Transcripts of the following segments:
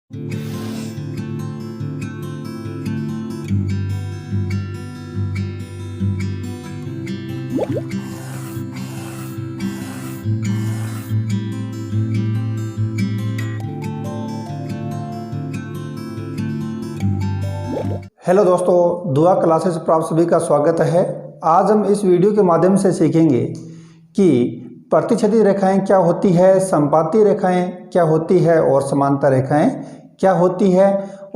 Hello दोस्तों, दुआ classes पर आप सभी का स्वागत है। आज हम इस वीडियो के माध्यम से सीखेंगे कि प्रतिच्छेदी रेखाएं क्या होती है, संपाती रेखाएं क्या होती है और समांतर रेखाएं क्या होती है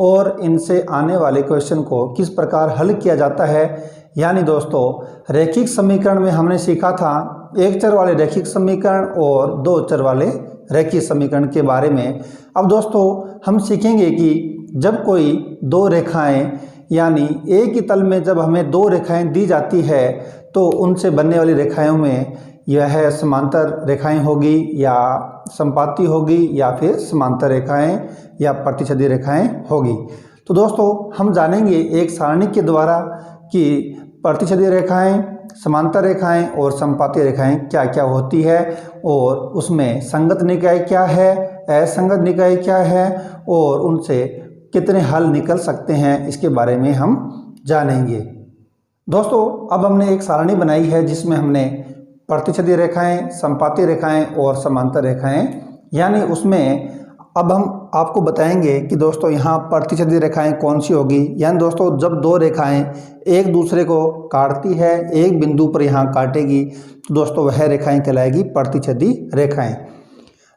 और इनसे आने वाले क्वेश्चन को किस प्रकार हल किया जाता है। यानी दोस्तों, रैखिक समीकरण में हमने सीखा था एक चर वाले रैखिक समीकरण और दो चर वाले रैखिक समीकरण के बारे में। अब दोस्तों हम सीखेंगे कि जब कोई दो रेखाएं यानी एक ही तल में जब हमें दो रेखाएं दी जाती है तो उनसे बनने वाली रेखाओं में यह समांतर रेखाएं होगी या संपाती होगी या फिर समांतर रेखाएं या प्रतिच्छेदी रेखाएं होगी। तो दोस्तों हम जानेंगे एक सारणी के द्वारा कि प्रतिच्छेदी रेखाएं, समांतर रेखाएं और संपाती रेखाएं क्या क्या होती है और उसमें संगत निकाय क्या है, असंगत निकाय क्या है और उनसे कितने हल निकल सकते हैं, इसके बारे में हम जानेंगे। दोस्तों अब हमने एक सारणी बनाई है जिसमें हमने प्रतिच्छेदी रेखाएं, संपाती रेखाएं और समांतर रेखाएं, यानी उसमें अब हम आपको बताएंगे कि दोस्तों यहाँ प्रतिच्छेदी रेखाएं कौन सी होगी। यानी दोस्तों जब दो रेखाएं एक दूसरे को काटती है, एक बिंदु पर यहाँ काटेगी तो दोस्तों वह रेखाएं कहलाएगी प्रतिच्छेदी रेखाएं।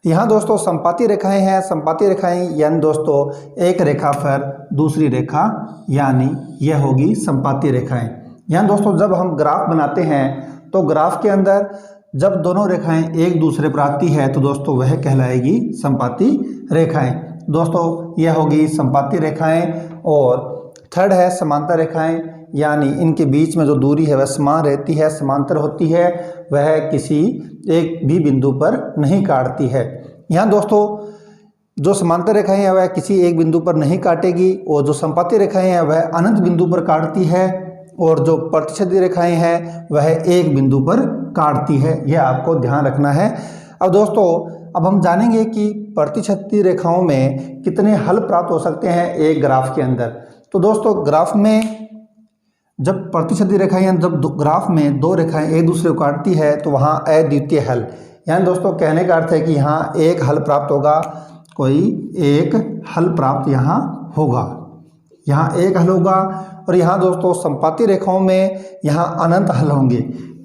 यहाँ दोस्तों संपाती रेखाएं हैं। संपाती रेखाएं यानी दोस्तों एक रेखा पर दूसरी रेखा, यानी यह होगी संपाती रेखाएं। यहाँ दोस्तों जब हम ग्राफ बनाते हैं तो ग्राफ के अंदर जब दोनों रेखाएं एक दूसरे पर आती है तो दोस्तों वह कहलाएगी संपाती रेखाएं। दोस्तों यह होगी संपाती रेखाएं। और थर्ड है समांतर रेखाएं, यानी इनके बीच में जो दूरी है वह समान रहती है, समांतर होती है, वह किसी एक भी बिंदु पर नहीं काटती है। यहाँ दोस्तों जो समांतर रेखाएं हैं वह किसी एक बिंदु पर नहीं काटेगी और जो संपाती रेखाएं हैं वह अनंत बिंदु पर काटती है और जो प्रतिच्छेदी रेखाएं हैं वह एक बिंदु पर काटती है। यह आपको ध्यान रखना है। अब दोस्तों अब हम जानेंगे कि प्रतिच्छेदी रेखाओं में कितने हल प्राप्त हो सकते हैं एक ग्राफ के अंदर। तो दोस्तों ग्राफ में जब प्रतिच्छेदी रेखाएं, जब ग्राफ में दो रेखाएं एक दूसरे को काटती है तो वहाँ अद्वितीय हल, यानी दोस्तों कहने का अर्थ है कि यहाँ एक हल प्राप्त होगा, कोई एक हल प्राप्त यहाँ होगा, यहाँ एक हल होगा। और यहाँ दोस्तों संपाती रेखाओं में यहाँ अनंत हल होंगे,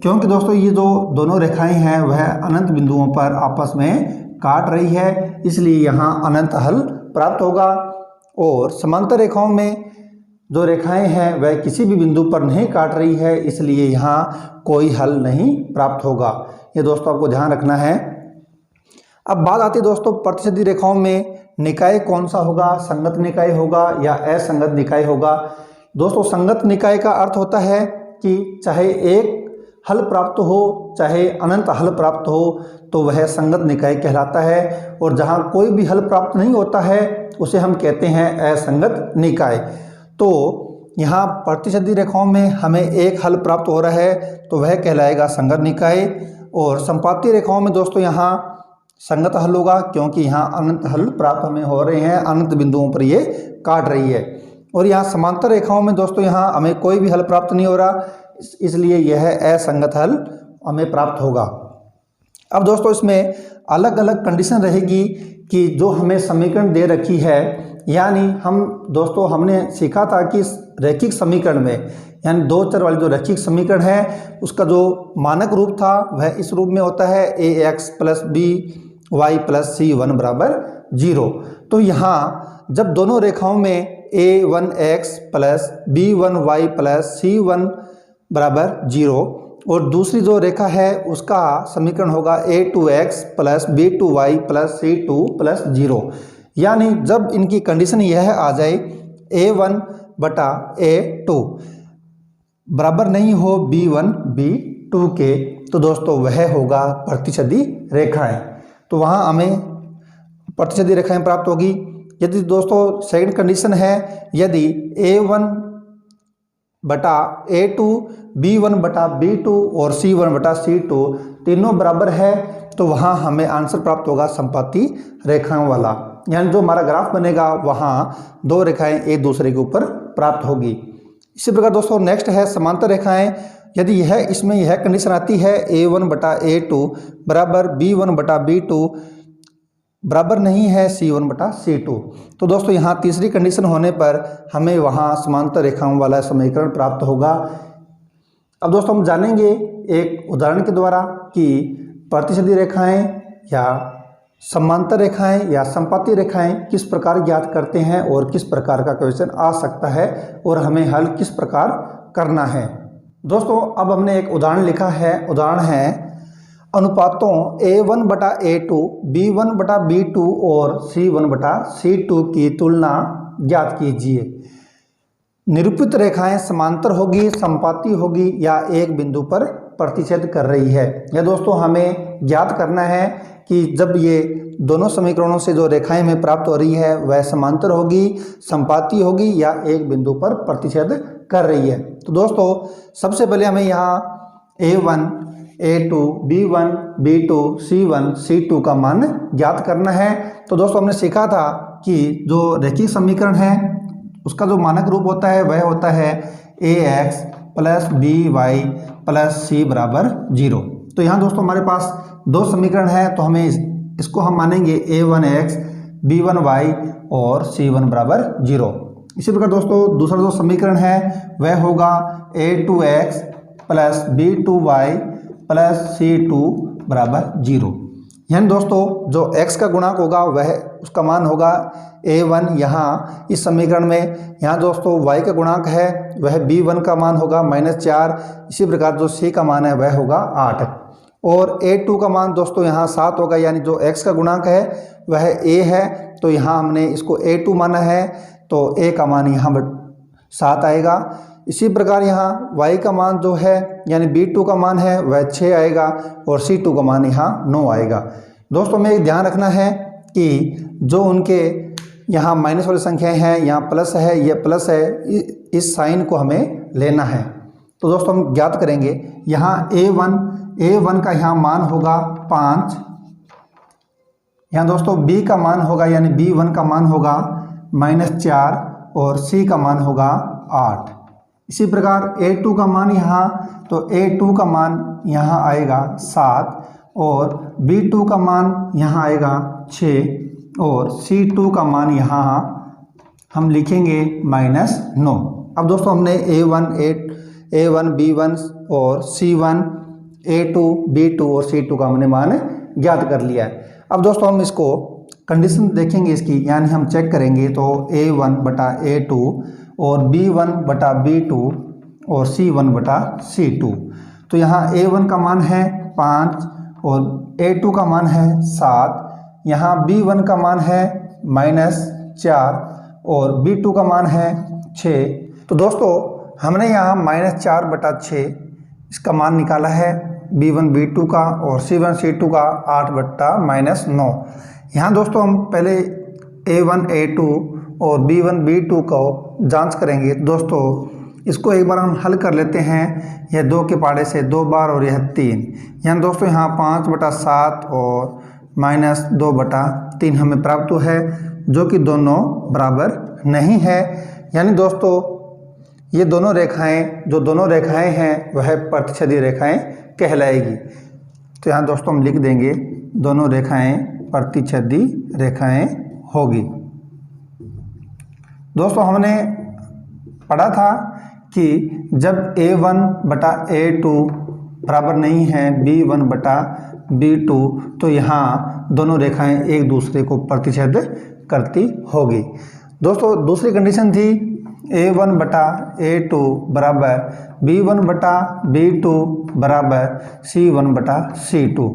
क्योंकि दोस्तों ये जो दोनों रेखाएं हैं वह अनंत बिंदुओं पर आपस में काट रही है, इसलिए यहाँ अनंत हल प्राप्त होगा। और समांतर रेखाओं में जो रेखाएं हैं वह किसी भी बिंदु पर नहीं काट रही है, इसलिए यहाँ कोई हल नहीं प्राप्त होगा। ये दोस्तों आपको ध्यान रखना है। अब बात आती है दोस्तों प्रतिच्छेदी रेखाओं में निकाय कौन सा होगा, संगत निकाय होगा या असंगत निकाय होगा। दोस्तों संगत निकाय का अर्थ होता है कि चाहे एक हल प्राप्त हो चाहे अनंत हल प्राप्त हो तो वह संगत निकाय कहलाता है। और जहाँ कोई भी हल प्राप्त नहीं होता है उसे हम कहते हैं असंगत निकाय। तो यहाँ प्रतिच्छेदी रेखाओं में हमें एक हल प्राप्त हो रहा है तो वह कहलाएगा संगत निकाय। और संपाती रेखाओं में दोस्तों यहाँ संगत हल होगा, क्योंकि यहाँ अनंत हल प्राप्त हमें हो रहे हैं, अनंत बिंदुओं पर ये काट रही है। और यहाँ समांतर रेखाओं में दोस्तों यहाँ हमें कोई भी हल प्राप्त नहीं हो रहा, इसलिए यह असंगत हल हमें प्राप्त होगा। अब दोस्तों इसमें अलग अलग कंडीशन रहेगी कि जो हमें समीकरण दे रखी है, यानी हम दोस्तों हमने सीखा था कि रैखिक समीकरण में, यानी दो चर वाली जो रैखिक समीकरण है उसका जो मानक रूप था वह इस रूप में होता है ax + by + c1 = 0। तो यहाँ जब दोनों रेखाओं में a1x + b1y + c1 = 0 और दूसरी जो रेखा है उसका समीकरण होगा a2x + b2y + c2 + 0। यानी जब इनकी कंडीशन यह आ जाए a1 बटा a2 बराबर नहीं हो b1 b2 के, तो दोस्तों वह होगा प्रतिच्छेदी रेखाएं। तो वहाँ हमें प्रतिच्छेदी रेखाएं प्राप्त होगी। यदि दोस्तों सेकंड कंडीशन है, यदि a1 बटा a2, b1 बटा b2 और c1 बटा c2 तीनों बराबर है तो वहाँ हमें आंसर प्राप्त होगा संपाती रेखाओं वाला। यानी जो हमारा ग्राफ बनेगा वहाँ दो रेखाएं एक दूसरे के ऊपर प्राप्त होगी। इसी प्रकार दोस्तों नेक्स्ट है समांतर रेखाएं। यदि इसमें यह कंडीशन आती है A1/A2 बराबर B1/B2 बराबर नहीं है C1/C2, तो दोस्तों यहाँ तीसरी कंडीशन होने पर हमें वहाँ समांतर रेखाओं वाला समीकरण प्राप्त होगा। अब दोस्तों हम जानेंगे एक उदाहरण के द्वारा कि प्रतिच्छेदी रेखाएं या समांतर रेखाएं या संपाती रेखाएं किस प्रकार ज्ञात करते हैं और किस प्रकार का क्वेश्चन आ सकता है और हमें हल किस प्रकार करना है। दोस्तों अब हमने एक उदाहरण लिखा है। उदाहरण है अनुपातों A1/A2, B1/B2 और C1/C2 की तुलना ज्ञात कीजिए। निरूपित रेखाएं समांतर होगी, संपाती होगी या एक बिंदु पर प्रतिच्छेद कर रही है। यह दोस्तों हमें ज्ञात करना है कि जब ये दोनों समीकरणों से जो रेखाएं हमें प्राप्त हो रही है वह समांतर होगी, संपाती होगी या एक बिंदु पर प्रतिच्छेद कर रही है। तो दोस्तों सबसे पहले हमें यहाँ A1, A2, B1, B2, C1, C2 का मान ज्ञात करना है। तो दोस्तों हमने सीखा था कि जो रेखीय समीकरण है उसका जो मानक रूप होता है वह होता है AX + BY + C = 0। तो यहाँ दोस्तों हमारे पास दो समीकरण है, तो हमें इसको हम मानेंगे A1X, B1Y और C1 = 0। इसी प्रकार दोस्तों दूसरा जो समीकरण है वह होगा A2X + B2Y + C2 = 0। यानी दोस्तों जो x का गुणांक होगा वह उसका मान होगा A1 यहाँ इस समीकरण में। यहाँ दोस्तों y का गुणांक है वह B1 का मान होगा -4। इसी प्रकार जो C का मान है वह होगा 8 और A2 का मान दोस्तों यहाँ 7 होगा। यानी जो x का गुणांक है वह A है, तो यहाँ हमने इसको A2 माना है, तो A का मान यहाँ 7 आएगा। इसी प्रकार यहाँ y का मान जो है यानी B2 का मान है वह 6 आएगा और C2 का मान यहाँ 9 आएगा। दोस्तों में एक ध्यान रखना है कि जो उनके यहाँ माइनस वाली संख्याएं हैं, यहाँ प्लस है, ये प्लस है, इस साइन को हमें लेना है। तो दोस्तों हम ज्ञात करेंगे यहाँ A1 का यहाँ मान होगा 5, यहाँ दोस्तों B का मान होगा यानी B1 का मान होगा -4 और C का मान होगा 8। इसी प्रकार A2 का मान यहाँ, तो A2 का मान यहाँ आएगा 7 और B2 का मान यहाँ आएगा 6 और C2 का मान यहाँ हम लिखेंगे -9। अब दोस्तों हमने A1, B1 और C1, A2, B2 और C2 का हमने मान ज्ञात कर लिया है। अब दोस्तों हम इसको कंडीशन देखेंगे इसकी, यानी हम चेक करेंगे तो A1/A2 और B1/B2 और C1/C2। तो यहाँ A1 का मान है 5 और A2 का मान है 7, यहाँ B1 का मान है -4 और B2 का मान है 6। तो दोस्तों हमने यहाँ -4/6 इसका मान निकाला है B1 B2 का और C1 C2 का 8/-9। यहाँ दोस्तों हम पहले A1 A2 और B1 B2 को जांच करेंगे। दोस्तों इसको एक बार हम हल कर लेते हैं। यह 2 के पाड़े से 2 बार और यह 3, यानी दोस्तों यहाँ 5/7 और -2/3 हमें प्राप्त हुआ है, जो कि दोनों बराबर नहीं है। यानी दोस्तों ये दोनों रेखाएं हैं वह प्रतिच्छेदी रेखाएं कहलाएगी। तो यहाँ दोस्तों हम लिख देंगे दोनों रेखाएं प्रतिच्छेदी रेखाएं होगी। दोस्तों हमने पढ़ा था कि जब A1/A2 बराबर नहीं है B1/B2 तो यहाँ दोनों रेखाएं एक दूसरे को प्रतिच्छेद करती होगी। दोस्तों दूसरी कंडीशन थी A1/A2 बराबर B1/B2 बराबर C1/C2।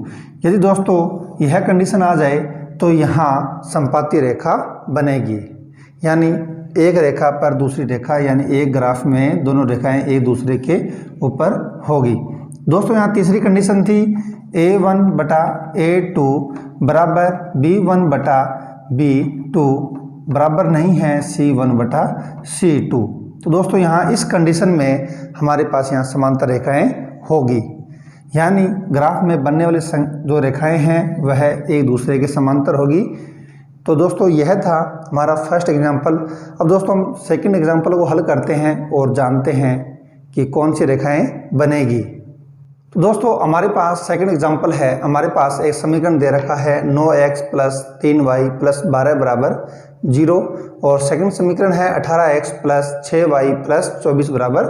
यदि दोस्तों यह कंडीशन आ जाए तो यहाँ संपाती रेखा बनेगी, यानी एक रेखा पर दूसरी रेखा यानी एक ग्राफ में दोनों रेखाएं एक दूसरे के ऊपर होगी। दोस्तों यहाँ तीसरी कंडीशन थी A1/A2 बराबर B1/B2 बराबर नहीं है C1/C2। तो दोस्तों यहाँ इस कंडीशन में हमारे पास यहाँ समांतर रेखाएं होगी, यानी ग्राफ में बनने वाली जो रेखाएं हैं वह एक दूसरे के समांतर होगी। तो दोस्तों यह था हमारा फर्स्ट एग्जाम्पल। अब दोस्तों हम सेकंड एग्जाम्पल को हल करते हैं और जानते हैं कि कौन सी रेखाएं बनेगी। तो दोस्तों हमारे पास सेकंड एग्जाम्पल है। हमारे पास एक समीकरण दे रखा है 9x + 3y + 12 बराबर 0 और सेकंड समीकरण है 18x + 6y + 24 बराबर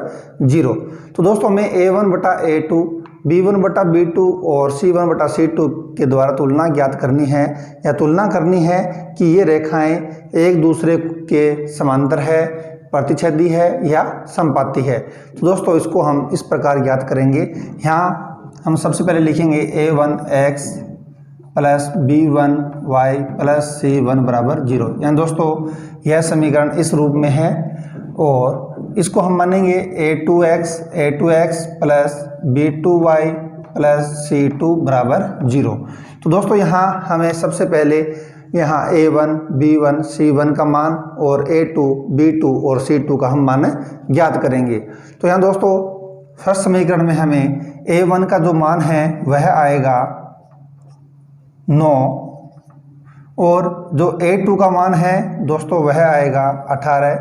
0। तो दोस्तों हमें a1/a2, b1/b2 और c1/c2 के द्वारा तुलना ज्ञात करनी है या तुलना करनी है कि ये रेखाएं एक दूसरे के समांतर है, प्रतिच्छेदी है या संपाती है। तो दोस्तों इसको हम इस प्रकार ज्ञात करेंगे। यहाँ हम सबसे पहले लिखेंगे a1x + b1y + c1 बराबर 0। यानी दोस्तों यह समीकरण इस रूप में है और इसको हम मानेंगे a2x + b2y + c2 बराबर 0। तो दोस्तों यहाँ हमें सबसे पहले यहाँ a1, b1, c1 का मान और a2, b2 और c2 का हम मान ज्ञात करेंगे। तो यहाँ दोस्तों फर्स्ट समीकरण में हमें a1 का जो मान है वह आएगा 9 और जो a2 का मान है दोस्तों वह आएगा 18।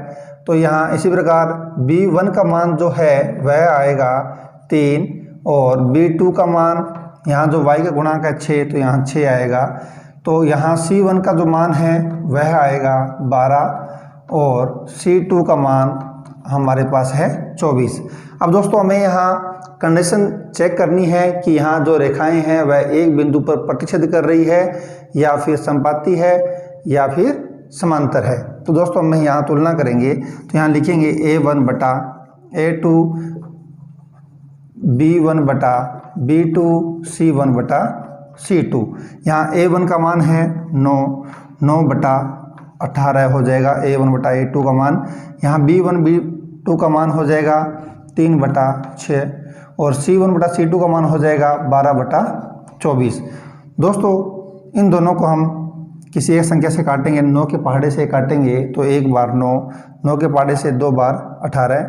तो यहाँ इसी प्रकार b1 का मान जो है वह आएगा 3 और b2 का मान यहाँ जो y का गुणांक है 6 तो यहाँ 6 आएगा। तो यहाँ c1 का जो मान है वह आएगा 12 और c2 का मान हमारे पास है 24। अब दोस्तों हमें यहाँ कंडीशन चेक करनी है कि यहाँ जो रेखाएं हैं वह एक बिंदु पर प्रतिच्छेद कर रही है या फिर संपाती है या फिर समांतर है। तो दोस्तों हम यहाँ तुलना करेंगे तो यहाँ लिखेंगे a1/a2, b1/b2, c1/c2। यहाँ a1 का मान है 9/18 हो जाएगा a1/a2 का मान। यहाँ b1/b2 का मान हो जाएगा 3/6 और c1/c2 का मान हो जाएगा 12/24। दोस्तों इन दोनों को हम किसी एक संख्या से काटेंगे, 9 के पहाड़े से काटेंगे तो एक बार 9, 9 के पहाड़े से 2 बार 18,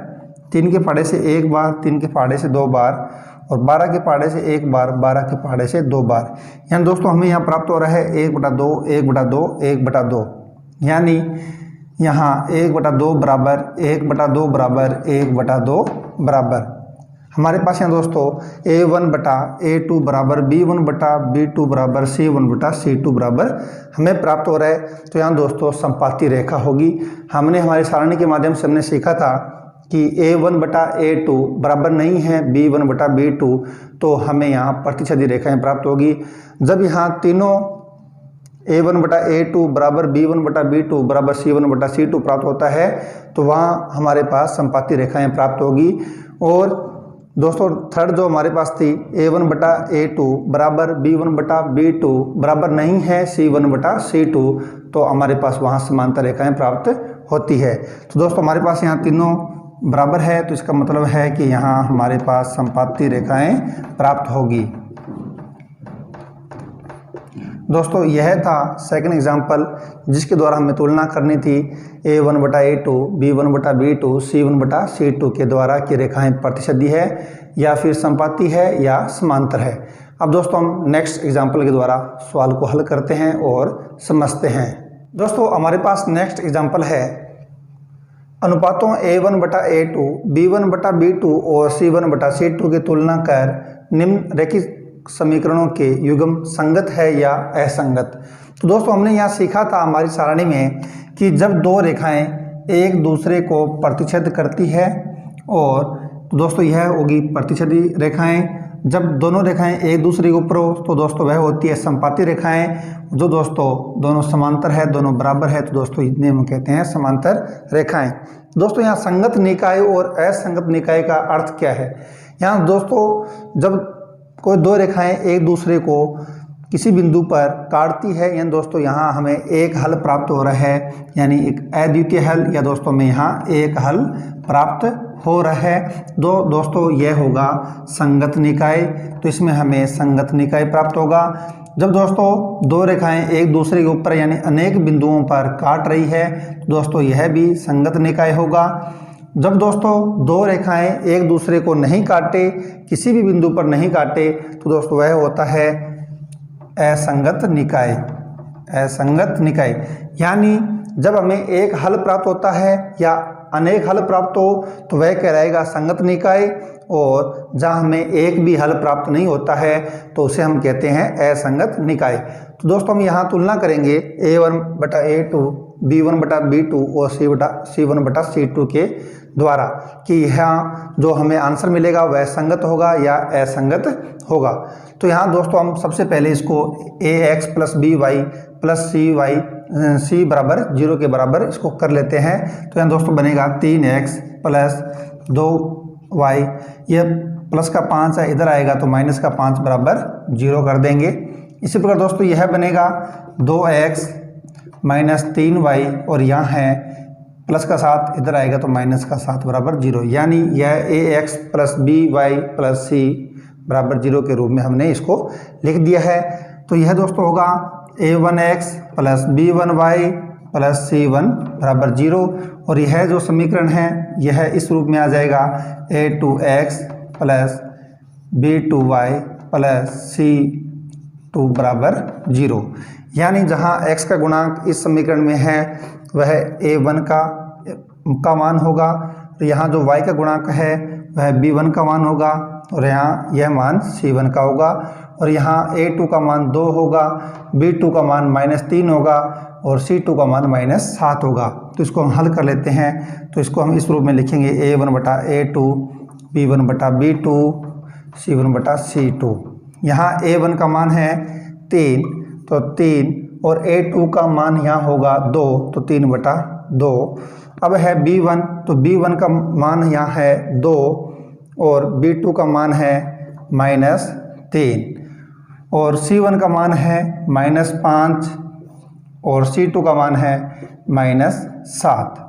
3 के पहाड़े से एक बार, 3 के पहाड़े से 2 बार और 12 के पहाड़े से एक बार, 12 के पहाड़े से 2 बार। यानी दोस्तों हमें यहाँ प्राप्त हो रहा है 1/2, 1/2, 1/2। यानी यहाँ 1/2 बराबर 1/2 बराबर 1/2 बराबर हमारे पास यहाँ दोस्तों a1/a2 बराबर b1/b2 बराबर c1/c2 बराबर हमें प्राप्त हो रहा है। तो यहाँ दोस्तों संपाती रेखा होगी। हमने हमारी सारणी के माध्यम से हमने सीखा था कि a1/a2 बराबर नहीं है b1/b2, तो हमें यहाँ प्रतिच्छेदी रेखाएं प्राप्त होगी। जब यहाँ तीनों a1/a2 बराबर b1/b2 बराबर c1/c2 प्राप्त होता है तो वहाँ हमारे पास संपाती रेखाएं प्राप्त होगी। और दोस्तों थर्ड जो हमारे पास थी a1/a2 बराबर b1/b2 बराबर नहीं है c1/c2, तो हमारे पास वहाँ समांतर रेखाएं प्राप्त होती है। तो दोस्तों हमारे पास यहाँ तीनों बराबर है तो इसका मतलब है कि यहाँ हमारे पास संपाती रेखाएं प्राप्त होगी। दोस्तों यह था सेकंड एग्जाम्पल जिसके द्वारा हमें तुलना करनी थी a1/a2, b1/b2, c1/c2 के द्वारा कि रेखाएं प्रतिच्छेदी है या फिर संपाती है या समांतर है। अब दोस्तों हम नेक्स्ट एग्जाम्पल के द्वारा सवाल को हल करते हैं और समझते हैं। दोस्तों हमारे पास नेक्स्ट एग्जाम्पल है अनुपातों a1/a2, b1/b2 और c1/c2 की तुलना कर निम्नलिखित समीकरणों के युग्म संगत है या असंगत। तो दोस्तों हमने यहाँ सीखा था हमारी सारणी में कि जब दो रेखाएं एक दूसरे को प्रतिच्छेद करती है और तो दोस्तों यह होगी प्रतिच्छेदी रेखाएं। जब दोनों रेखाएं एक दूसरे के ऊपर हो तो दोस्तों वह होती है संपाती रेखाएं। जो दोस्तों दोनों समांतर है, दोनों बराबर है, तो दोस्तों इतने हम कहते हैं समांतर रेखाएं। दोस्तों यहाँ संगत निकाय और असंगत निकाय का अर्थ क्या है। यहाँ दोस्तों जब कोई दो रेखाएं एक दूसरे को किसी बिंदु पर काटती है, यानी दोस्तों यहाँ हमें एक हल प्राप्त हो रहा है, यानी एक अद्वितीय हल, या दोस्तों में यहाँ एक हल प्राप्त हो रहा है। दोस्तों यह होगा संगत निकाय। तो इसमें हमें संगत निकाय प्राप्त होगा। जब दोस्तों दो रेखाएं एक दूसरे के ऊपर यानी अनेक बिंदुओं पर काट रही है तो दोस्तों यह भी संगत निकाय होगा। जब दोस्तों दो रेखाएं एक दूसरे को नहीं काटे, किसी भी बिंदु पर नहीं काटे, तो दोस्तों वह होता है असंगत निकाय। असंगत निकाय। यानी जब हमें एक हल प्राप्त होता है या अनेक हल प्राप्त हो तो वह कहलाएगा संगत निकाय, और जहाँ हमें एक भी हल प्राप्त नहीं होता है तो उसे हम कहते हैं असंगत निकाय। तो दोस्तों हम यहाँ तुलना करेंगे A1 बटा A2, B1 बटा B2 और C1 बटा C2 के द्वारा कि यहाँ जो हमें आंसर मिलेगा वह संगत होगा या असंगत होगा। तो यहाँ दोस्तों हम सबसे पहले इसको ax plus B Y plus C बराबर 0 के बराबर इसको कर लेते हैं। तो यहाँ दोस्तों बनेगा 3x प्लस 2y, ये प्लस का 5 है इधर आएगा तो माइनस का 5 बराबर 0 कर देंगे। इसी प्रकार दोस्तों यह बनेगा 2x माइनस 3y और यहाँ है प्लस का 7 इधर आएगा तो माइनस का 7 बराबर 0। यानी यह ax plus B Y plus C बराबर 0 के रूप में हमने इसको लिख दिया है। तो यह दोस्तों होगा a1x plus b1y plus c1 बराबर 0, और यह जो समीकरण है यह इस रूप में आ जाएगा a2x plus b2y plus c2 बराबर 0। यानी जहाँ x का गुणांक इस समीकरण में है वह a1 का मान होगा, तो यहाँ जो y का गुणांक है वह b1 का मान होगा, और यहाँ यह मान c1 का होगा, और यहाँ a2 का मान 2 होगा, b2 का मान -3 होगा और c2 का मान -7 होगा। तो इसको हम हल कर लेते हैं। तो इसको हम इस रूप में लिखेंगे a1 बटा a2, b1 बटा b2, c1 बटा c2। यहाँ a1 का मान है 3, तो 3, और a2 का मान यहाँ होगा 2, तो 3 बटा 2। अब है b1, तो b1 का मान यहाँ है 2 और b2 का मान है -3, और c1 का मान है -5 और c2 का मान है -7।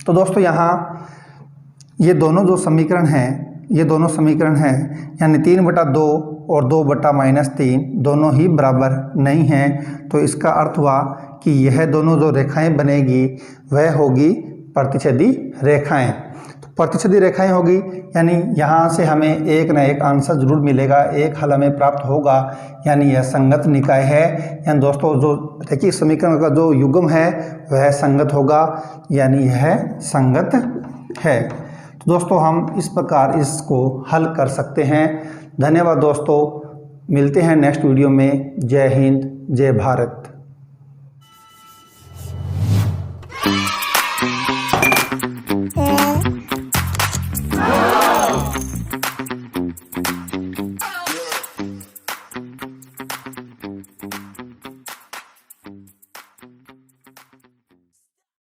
तो दोस्तों यहाँ ये दोनों जो समीकरण हैं, ये दोनों समीकरण हैं यानी 3 बटा 2 और 2 बटा -3 दोनों ही बराबर नहीं हैं। तो इसका अर्थ हुआ कि यह दोनों जो रेखाएं बनेगी वह होगी प्रतिच्छेदी रेखाएं। तो प्रतिच्छेदी रेखाएं होगी यानी यहाँ से हमें एक ना एक आंसर जरूर मिलेगा, एक हल हमें प्राप्त होगा, यानी यह संगत निकाय है। यानी दोस्तों जो रेखीय समीकरण का जो युग्म है वह संगत होगा, यानी यह संगत है। तो दोस्तों हम इस प्रकार इसको हल कर सकते हैं। धन्यवाद दोस्तों, मिलते हैं नेक्स्ट वीडियो में। जय हिंद, जय भारत।